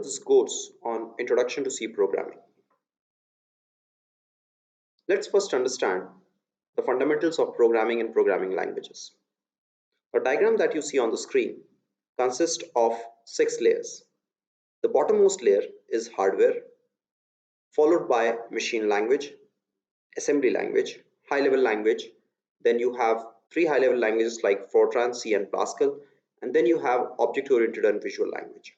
this course on Introduction to C Programming. Let's first understand the fundamentals of programming and programming languages. The diagram that you see on the screen consists of 6 layers. The bottommost layer is hardware, followed by machine language, assembly language, high-level language. Then you have 3 high-level languages like Fortran, C, and Pascal, and then you have object-oriented and visual language.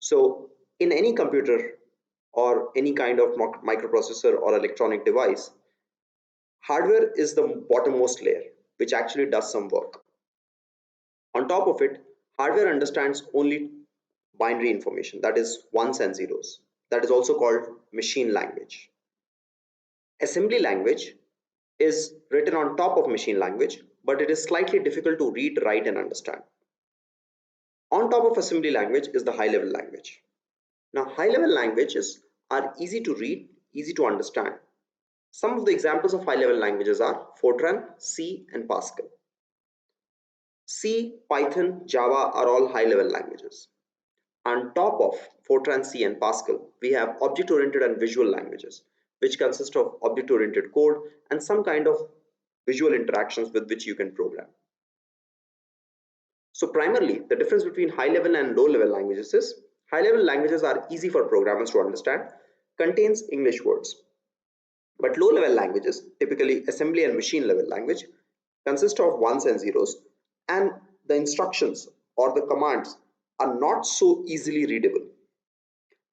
So in any computer or any kind of microprocessor or electronic device, hardware is the bottommost layer, which actually does some work. On top of it, hardware understands only binary information, that is ones and zeros. That is also called machine language. Assembly language is written on top of machine language, but it is slightly difficult to read, write, and understand. On top of assembly language is the high-level language. Now, high-level languages are easy to read, easy to understand. Some of the examples of high-level languages are Fortran, C, and Pascal. C, Python, Java are all high-level languages. On top of Fortran, C, and Pascal, we have object-oriented and visual languages, which consist of object-oriented code and some kind of visual interactions with which you can program. So primarily, the difference between high-level and low-level languages is high-level languages are easy for programmers to understand, contains English words. But low-level languages, typically assembly and machine-level language, consist of ones and zeros, and the instructions or the commands are not so easily readable.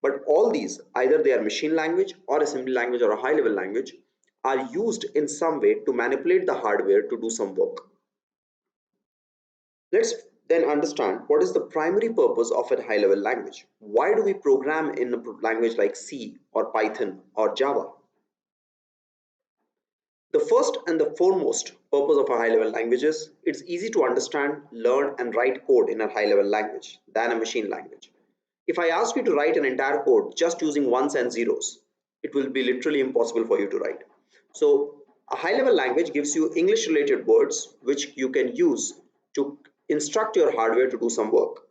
But all these, either they are machine language or assembly language or a high-level language, are used in some way to manipulate the hardware to do some work. Let's then understand what is the primary purpose of a high-level language. Why do we program in a language like C or Python or Java? The first and the foremost purpose of a high-level language is it's easy to understand, learn, and write code in a high-level language than a machine language. If I ask you to write an entire code just using ones and zeros, it will be literally impossible for you to write. So a high-level language gives you English-related words which you can use to instruct your hardware to do some work.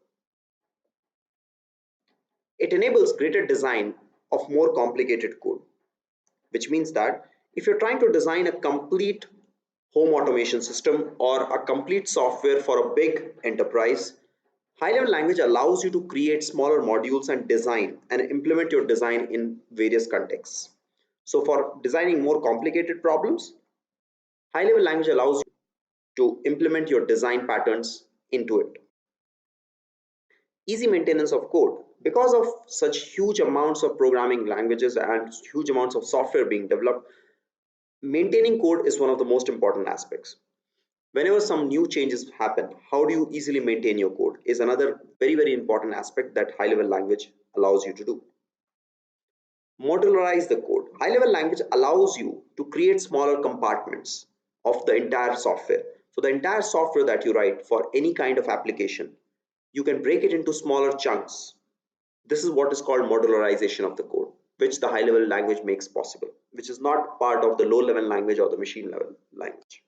It enables greater design of more complicated code, which means that if you're trying to design a complete home automation system or a complete software for a big enterprise, high-level language allows you to create smaller modules and design and implement your design in various contexts. So for designing more complicated problems, high-level language allows you to implement your design patterns into it. Easy maintenance of code. Because of such huge amounts of programming languages and huge amounts of software being developed, maintaining code is one of the most important aspects. Whenever some new changes happen, how do you easily maintain your code is another very important aspect that high-level language allows you to do. Modularize the code. High-level language allows you to create smaller compartments of the entire software. So the entire software that you write for any kind of application, you can break it into smaller chunks. This is what is called modularization of the code, which the high-level language makes possible, which is not part of the low-level language or the machine-level language.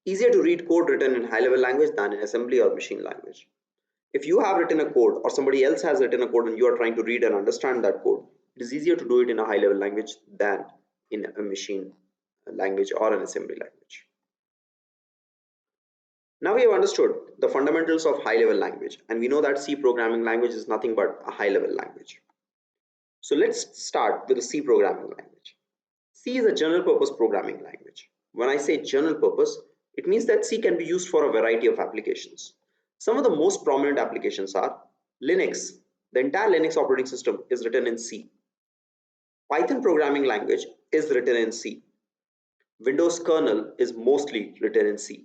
Easier to read code written in high-level language than in assembly or machine language. If you have written a code or somebody else has written a code and you are trying to read and understand that code, it is easier to do it in a high-level language than in a machine language or an assembly language. Now we have understood the fundamentals of high-level language, and we know that C programming language is nothing but a high-level language. So let's start with the C programming language. C is a general purpose programming language. When I say general purpose, it means that C can be used for a variety of applications. Some of the most prominent applications are Linux. The entire Linux operating system is written in C. Python programming language is written in C. Windows kernel is mostly written in C.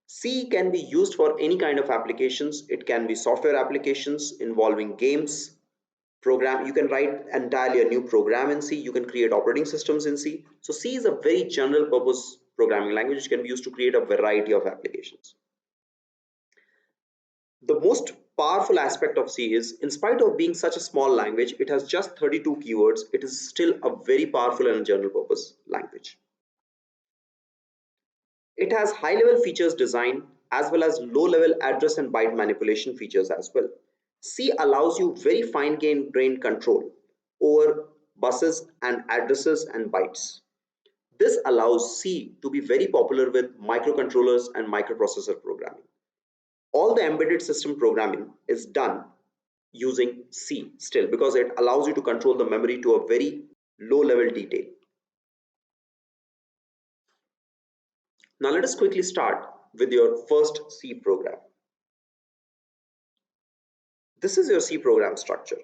C can be used for any kind of applications. It can be software applications involving games, you can write entirely a new program in C. You can create operating systems in C. So C is a very general purpose programming language which can be used to create a variety of applications. The most powerful aspect of C is, in spite of being such a small language, it has just 32 keywords. It is still a very powerful and general purpose language. It has high-level features design as well as low-level address and byte manipulation features as well. C allows you very fine-grained control over buses and addresses and bytes. This allows C to be very popular with microcontrollers and microprocessor programming. All the embedded system programming is done using C still because it allows you to control the memory to a very low level detail. Now let us quickly start with your first C program. This is your C program structure.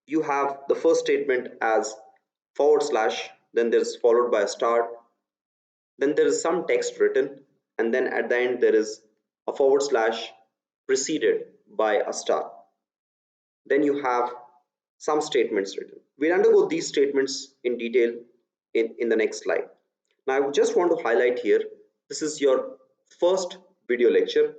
You have the first statement as /, then there is followed by a star, then there is some text written, and then at the end there is a / preceded by a star. Then you have some statements written. We'll undergo these statements in detail in the next slide. Now I just want to highlight here, this is your first video lecture.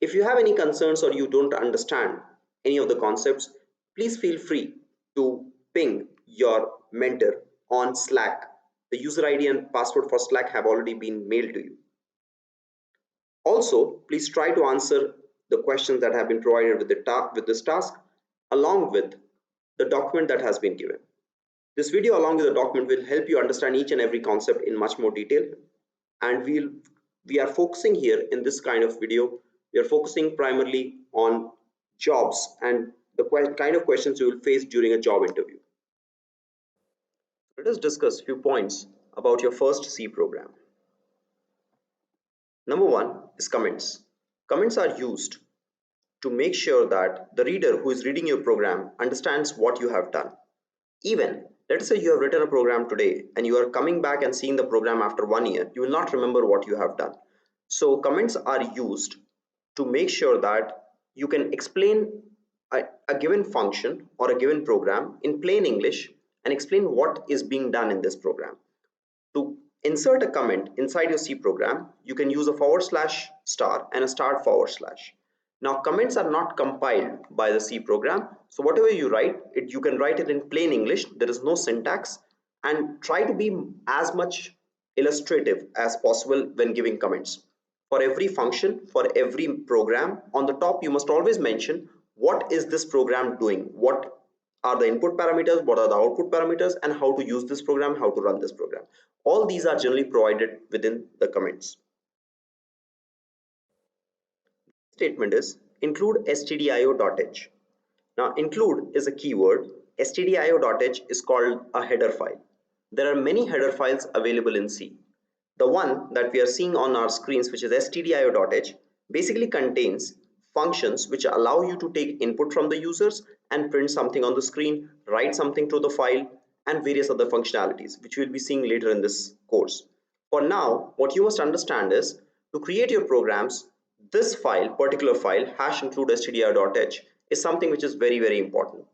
If you have any concerns or you don't understand any of the concepts, please feel free to ping your mentor on Slack. The user ID and password for Slack have already been mailed to you. Also, please try to answer the questions that have been provided with this task along with the document that has been given. This video along with the document will help you understand each and every concept in much more detail, and we are focusing here in this kind of video, we are focusing primarily on jobs and the kind of questions you will face during a job interview. Let us discuss a few points about your first C program. Number one is comments. Comments are used to make sure that the reader who is reading your program understands what you have done. Even, let us say you have written a program today and you are coming back and seeing the program after 1 year, you will not remember what you have done. So comments are used to make sure that you can explain a given function or a given program in plain English and explain what is being done in this program. To insert a comment inside your C program, you can use a / and a */. Now comments are not compiled by the C program, so whatever you write, you can write it in plain English, there is no syntax, and try to be as much illustrative as possible when giving comments. For every function, for every program, on the top you must always mention what is this program doing, what are the input parameters, what are the output parameters, and how to use this program, how to run this program. All these are generally provided within the comments. Statement is include stdio.h. Now include is a keyword. Stdio.h is called a header file. There are many header files available in C. The one that we are seeing on our screens, which is stdio.h, basically contains functions which allow you to take input from the users and print something on the screen, write something to the file, and various other functionalities which we will be seeing later in this course. For now, what you must understand is to create your programs, this file, particular file, #include stdio.h, is something which is very important.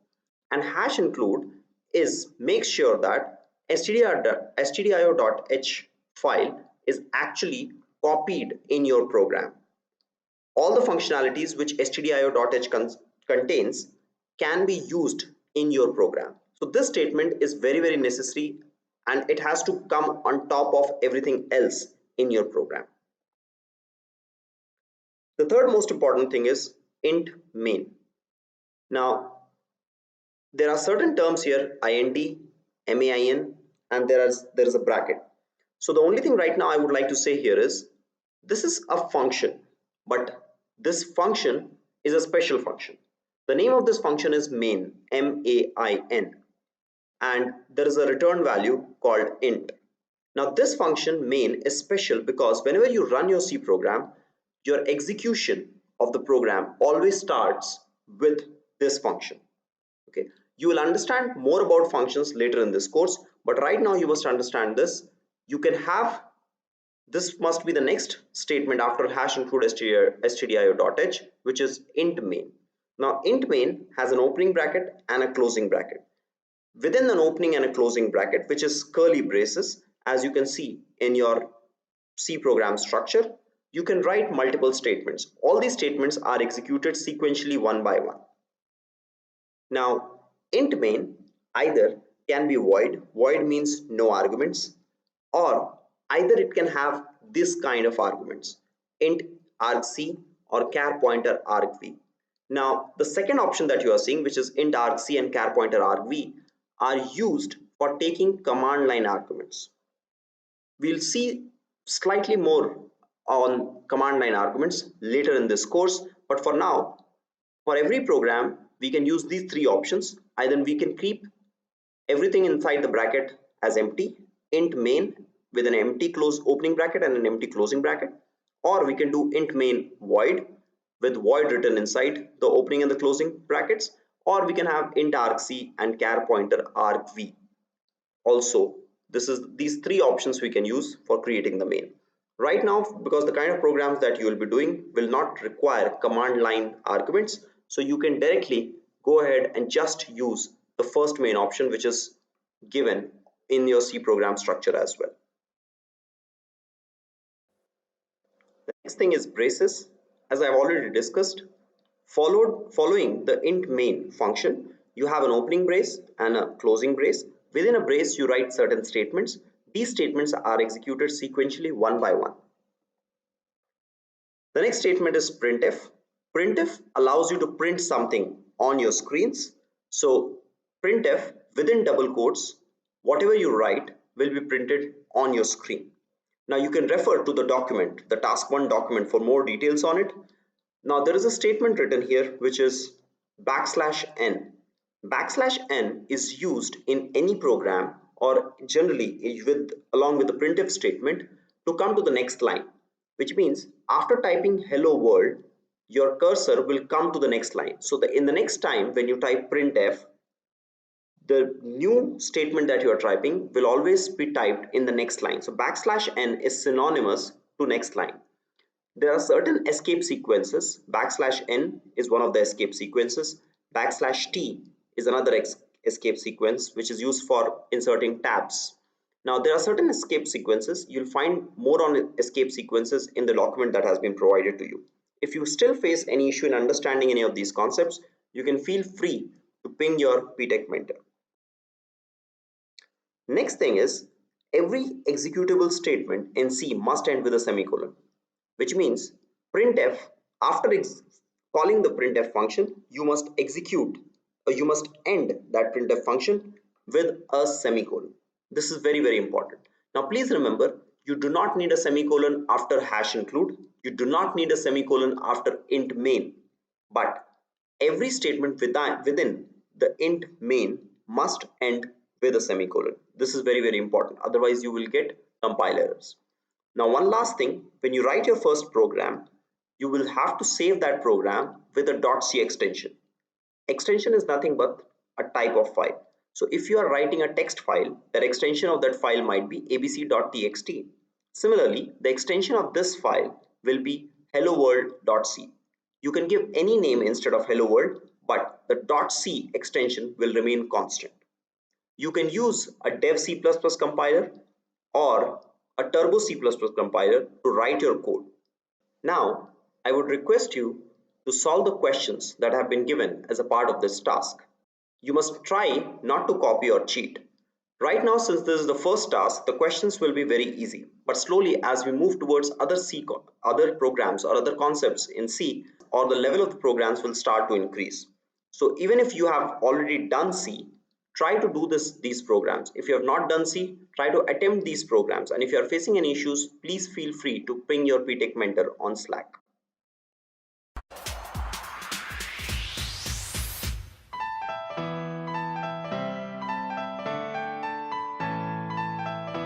And #include is make sure that stdio.h file is actually copied in your program. All the functionalities which stdio.h contains can be used in your program. So this statement is very necessary and it has to come on top of everything else in your program. The third most important thing is int main. Now, there are certain terms here, int, main, and there is a bracket. So the only thing right now I would like to say here is, this is a function, but this function is a special function. The name of this function is main, M-A-I-N, and there is a return value called int. Now this function main is special because whenever you run your C program, your execution of the program always starts with this function. Okay, you will understand more about functions later in this course, but right now you must understand this. You can have this must be the next statement after #include stdio.h, which is int main. Now int main has an opening bracket and a closing bracket. Within an opening and a closing bracket, which is curly braces, as you can see in your C program structure, you can write multiple statements. All these statements are executed sequentially one by one. Now int main either can be void means no arguments, or either it can have this kind of arguments, int argc or char pointer argv. Now, the second option that you are seeing, which is int argc and char pointer argv, are used for taking command line arguments. We'll see slightly more on command line arguments later in this course, but for now, for every program, we can use these three options. Either we can keep everything inside the bracket as empty, int main with an empty close opening bracket and an empty closing bracket, or we can do int main void with void written inside the opening and the closing brackets, or we can have int argc and char pointer argv. Also, these three options we can use for creating the main. Right now, because the kind of programs that you will be doing will not require command line arguments, so you can directly go ahead and just use the first main option, which is given in your C program structure as well. The next thing is braces. As I've already discussed, following the int main function, you have an opening brace and a closing brace. Within a brace, you write certain statements. These statements are executed sequentially one by one. The next statement is printf. Printf allows you to print something on your screens. So printf within double quotes, whatever you write will be printed on your screen. Now you can refer to the document, the task1 document, for more details on it. Now there is a statement written here which is \n. \n is used in any program or generally along with the printf statement to come to the next line, which means after typing hello world, your cursor will come to the next line. So in the next time when you type printf, the new statement that you are typing will always be typed in the next line. So \n is synonymous to next line. There are certain escape sequences. \n is one of the escape sequences. \t is another escape sequence which is used for inserting tabs. Now there are certain escape sequences. You'll find more on escape sequences in the document that has been provided to you. If you still face any issue in understanding any of these concepts, you can feel free to ping your PTech mentor. Next thing is, every executable statement in C must end with a semicolon, which means printf, after calling the printf function, you must end that printf function with a semicolon. This is very, very important. Now please remember, you do not need a semicolon after hash include, you do not need a semicolon after int main, but every statement within the int main must end with a semicolon. This is very, very important. Otherwise, you will get compile errors. Now, one last thing, when you write your first program, you will have to save that program with a .c extension. Extension is nothing but a type of file. So if you are writing a text file, that extension of that file might be abc.txt. Similarly, the extension of this file will be hello world.c. You can give any name instead of hello world, but the .c extension will remain constant. You can use a dev C++ compiler or a turbo C++ compiler to write your code. Now, I would request you to solve the questions that have been given as a part of this task. You must try not to copy or cheat. Right now, since this is the first task, the questions will be very easy. But slowly, as we move towards other programs or other concepts in C, or the level of the programs will start to increase. So even if you have already done C, try to do these programs. If you have not done C, try to attempt these programs. And if you are facing any issues, please feel free to ping your PTech mentor on Slack.